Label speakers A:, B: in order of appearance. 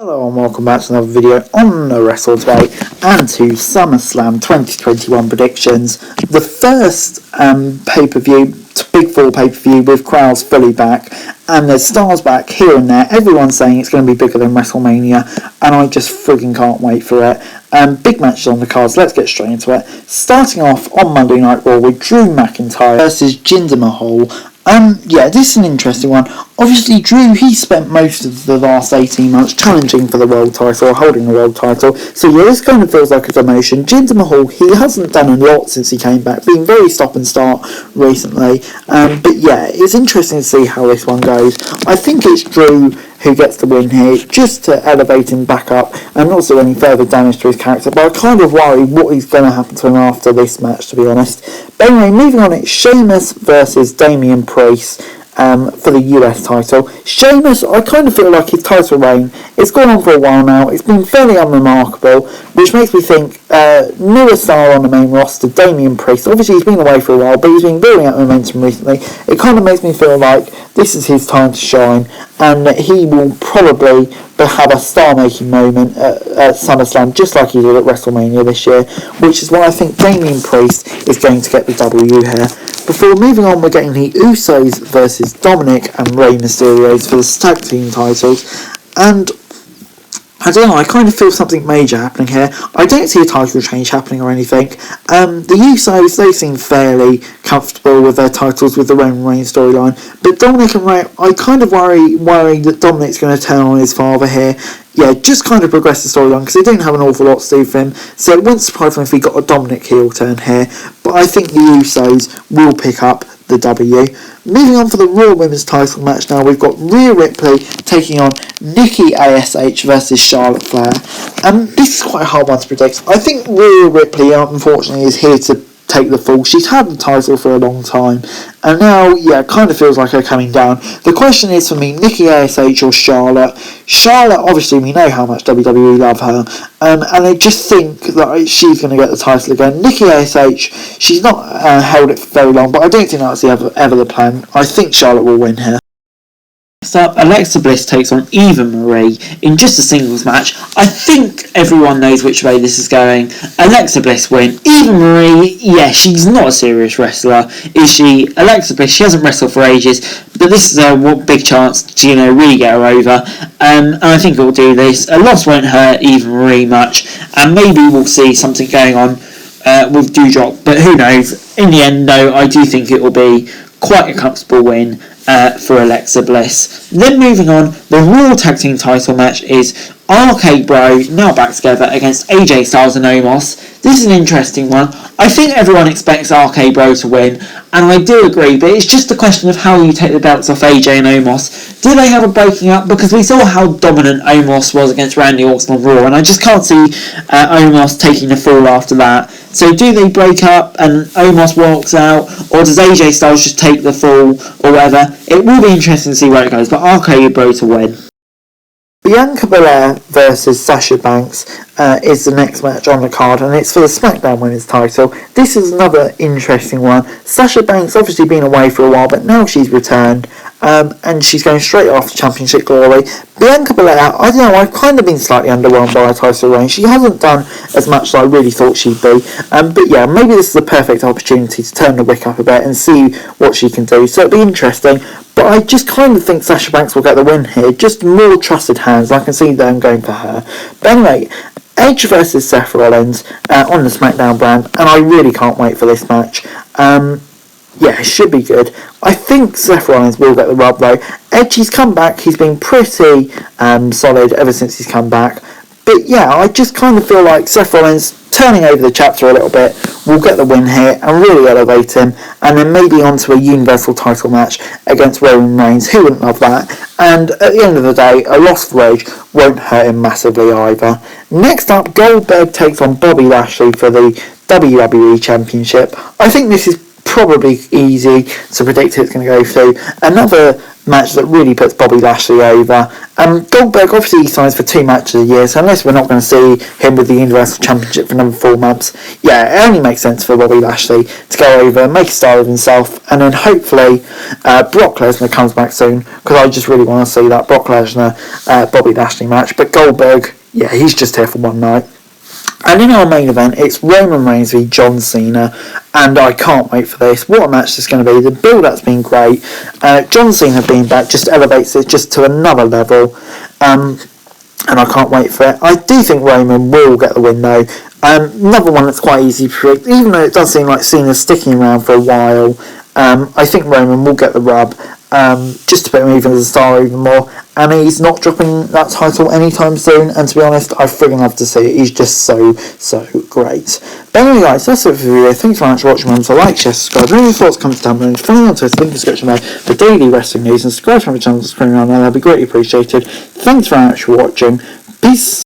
A: Hello and welcome back to another video on the Wrestle Today and to SummerSlam 2021 predictions. The first pay-per-view, Big 4 pay-per-view with crowds fully back and there's stars back here and there. Everyone's saying it's going to be bigger than WrestleMania and I just frigging can't wait for it. Big matches on the cards, let's get straight into it. Starting off on Monday Night Raw with Drew McIntyre versus Jinder Mahal. This is an interesting one. Obviously, Drew, he spent most of the last 18 months challenging for the world title, or holding the world title. So yeah, this kind of feels like a demotion. Jinder Mahal, he hasn't done a lot since he came back, been very stop and start recently. But yeah, it's interesting to see how this one goes. I think it's Drew who gets the win here, just to elevate him back up and not do any further damage to his character, but I kind of worry what is going to happen to him after this match, to be honest. But anyway, moving on, it's Sheamus versus Damian Priest for the US title. Sheamus, I kind of feel like his title reign, it's gone on for a while now, it's been fairly unremarkable, which makes me think newer star on the main roster, Damian Priest. Obviously he's been away for a while, but he's been building up momentum recently. It kind of makes me feel like this is his time to shine, and he will probably have a star-making moment at SummerSlam, just like he did at WrestleMania this year, which is why I think Damian Priest is going to get the W here. Before moving on, we're getting the Usos versus Dominik and Rey Mysterio for the tag team titles, and I don't know, I kind of feel something major happening here. I don't see a title change happening or anything. The Usos, they seem fairly comfortable with their titles with the Roman Reigns storyline. But Dominik and Rey, I kind of worry that Dominik's going to turn on his father here. Yeah, just kind of progress the storyline because they don't have an awful lot to do for him. So it wouldn't surprise me if we got a Dominik heel turn here. But I think the Usos will pick up the W. Moving on for the Raw Women's title match now, we've got Rhea Ripley taking on Nikki ASH versus Charlotte Flair. This is quite a hard one to predict. I think Rhea Ripley, unfortunately, is here to take the fall. She's had the title for a long time, and now, yeah, it kind of feels like her coming down. The question is for me, Nikki ASH or Charlotte? Charlotte, obviously, we know how much WWE love her, and I just think that she's going to get the title again. Nikki ASH, she's not held it for very long, but I don't think that's ever the plan. I think Charlotte will win here. Next up, Alexa Bliss takes on Eva Marie in just a singles match. I think everyone knows which way this is going. Alexa Bliss win. Eva Marie, yeah, she's not a serious wrestler, is she? Alexa Bliss, she hasn't wrestled for ages, but this is a big chance to, really get her over. And I think it will do this. A loss won't hurt Eva Marie much, and maybe we'll see something going on with Doudrop, but who knows. In the end, though, I do think it will be quite a comfortable win for Alexa Bliss. Then moving on, the Raw Tag Team title match is RK Bro now back together against AJ Styles and Omos. This is an interesting one. I think everyone expects RK Bro to win, and I do agree, but it's just a question of how you take the belts off AJ and Omos. Do they have a breaking up? Because we saw how dominant Omos was against Randy Orton on Raw, and I just can't see Omos taking the fall after that. So do they break up and Omos walks out, or does AJ Styles just take the fall or whatever? It will be interesting to see where it goes, but RK Bro to win. Bianca Belair versus Sasha Banks is the next match on the card, and it's for the SmackDown Women's title. This is another interesting one. Sasha Banks obviously been away for a while, but now she's returned, and she's going straight off Championship glory. Bianca Belair, I don't know, I've kind of been slightly underwhelmed by her title reign. She hasn't done as much as I really thought she'd be, but yeah, maybe this is the perfect opportunity to turn the wick up a bit and see what she can do, so it'll be interesting. But I just kind of think Sasha Banks will get the win here. Just more trusted hands. I can see them going for her. But anyway, Edge versus Seth Rollins on the SmackDown brand, and I really can't wait for this match. It should be good. I think Seth Rollins will get the rub though. Edge, he's come back. He's been pretty solid ever since he's come back. But yeah, I just kind of feel like Seth Rollins, turning over the chapter a little bit, will get the win here and really elevate him, and then maybe onto a Universal title match against Roman Reigns. Who wouldn't love that? And at the end of the day, a loss for Edge won't hurt him massively either. Next up, Goldberg takes on Bobby Lashley for the WWE Championship. I think this is probably easy to predict who it's going to go through. Another match that really puts Bobby Lashley over. Goldberg obviously signs for 2 matches a year, so unless we're not going to see him with the Universal Championship for another 4 months, yeah, it only makes sense for Bobby Lashley to go over, make a star of himself, and then hopefully Brock Lesnar comes back soon, because I just really want to see that Brock Lesnar Bobby Lashley match. But Goldberg, yeah, he's just here for one night. And in our main event, it's Roman Reigns v John Cena, and I can't wait for this. What a match this is going to be. The build-up's been great. John Cena being back just elevates it just to another level, and I can't wait for it. I do think Roman will get the win, though. Another one that's quite easy to predict, even though it does seem like Cena's sticking around for a while. I think Roman will get the rub, just to put him even as a star even more, and he's not dropping that title anytime soon, and to be honest, I friggin' love to see it. He's just so great. But anyway guys, that's it for the video. Thanks very much for watching. Remember to like, share, subscribe, any thoughts, comments down below, follow me on Twitter, link in the description below for daily wrestling news, and subscribe to my channel, that'd be greatly appreciated. Thanks very much for watching. Peace.